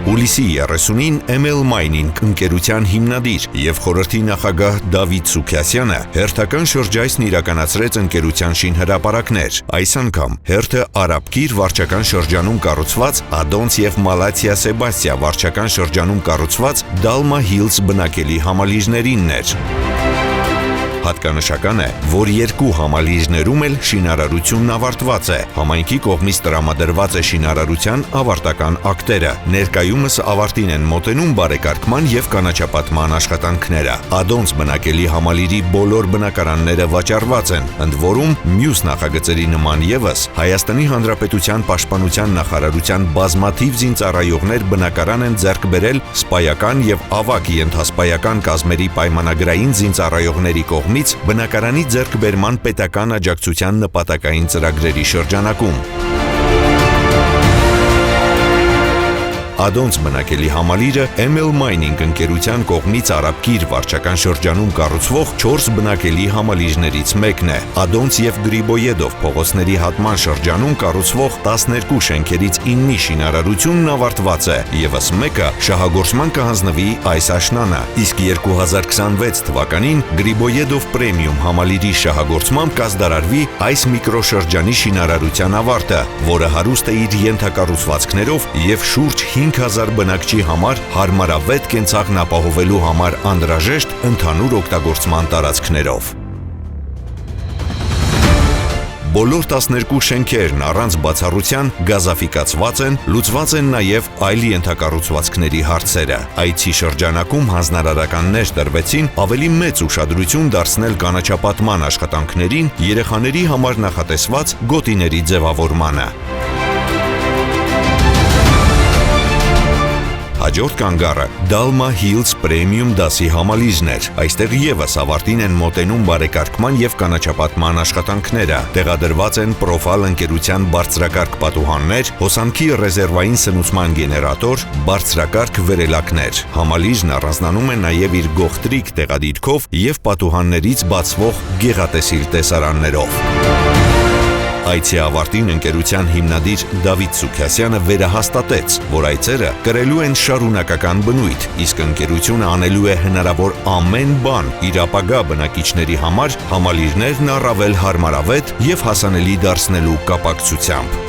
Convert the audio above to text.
Հուլիսի 30-ին ML Mining ընկերության հիմնադիր և խորհրդի նախագահ Դավիթ Սուքիասյանը հերթական շրջայցն իրականացրեց ընկերության շինհրապարակներ։ Այս անգամ հերթը Արաբկիր վարչական շրջանում կառուցված Ադոնց և Մալաթիա Սեբաստիա վարչական շրջանում կառուցված Dalma Hills բնակելի համալիրներինն էր։ Հատկանշական է, որ երկու համալիրներում էլ շինարարությունն ավարտված է։ Համայնքի կողմից տրամադրված է շինարարության ավարտական ակտերը։ Ներկայումս ավարտին են մոտենում բարեկարգման և կանաչապատման աշխատանքները։ Ադոնց բնակելի համալիրի բոլոր բնակարանները վաճառված են, ընդ որում մյուս նախագծերի նման ևս Հայաստանի Հանրապետության Պաշտպանության նախարարության բազմաթիվ զինծառայողներ բնակարան են ձեռք բերել սպայական և ավագ ենթասպայական կազմերի պայմանագրային զինծառայողների կողմից բնակարանի ձեռքբերման պետական աջակցության նպատակային ծրագրերի շրջանակում։ Ադոնց բնակելի համալիրը ML Mining ընկերության կողմից Արաբկիր վարչական շրջանում կառուցվող 4 բնակելի համալիրներից մեկն է։ Ադոնց և Գրիբոյեդով փողոցների հատման շրջանում կառուցվող 12 շենքերից 9-ի շինարարությունն ավարտված է, ևս մեկը շահագործման կհանձնվի այս աշնանը, իսկ 2026 թվականին Գրիբոյեդով պրեմիում համալիրի շահագործմամբ կազդարարվի այս միկրոշրջանի շինարարության ավարտը, որը հարուստ է իր ենթակառուցվածքներով և շուրջ 5000 բնակչի համար հարմարավետ կենցաղն ապահովելու համար անհրաժեշտ ընդհանուր օգտագործման տարածքներով։ Բոլոր 12 շենքերն առանց բացառության գազաֆիկացված են, լուծված են նաև այլ ենթակառուցվածքների հարցերը։ Այցի շրջանակում հանձնարարականներ տրվեցին ավելի մեծ ուշադրություն դարձնել կանաչապատման աշխատանքներին, երեխաների համար նախատեսված գոտիների ձևավորմանը։ Հաջորդ կանգառը Dalma Hills պրեմիում դասի համալիրն էր։ Այստեղ ևս ավարտին են մոտենում բարեկարգման և կանաչապատման աշխատանքները։ Տեղադրված են Profal ընկերության բարձրակարգ պատուհաններ, հոսանքի ռեզերվային սնուցման գեներատոր, բարձրակարգ վերելակներ։ Համալիրն առանձնանում է նաև իր գողտրիկ տեղադիրքով և պատուհաններից բացվող գեղատեսիլ տեսարաններով։ Այցի ավարտին ընկերության հիմնադիր Դավիթ Սուքիասյանը վերահաստատեց, որ այցերը կրելու են շարունակական բնույթ, իսկ ընկերությունը անելու է հնարավոր ամեն բան իր ապագա բնակիչների համար համալիրներն առավել հարմարավետ և հասանելի դարձնելու կապակցությամբ։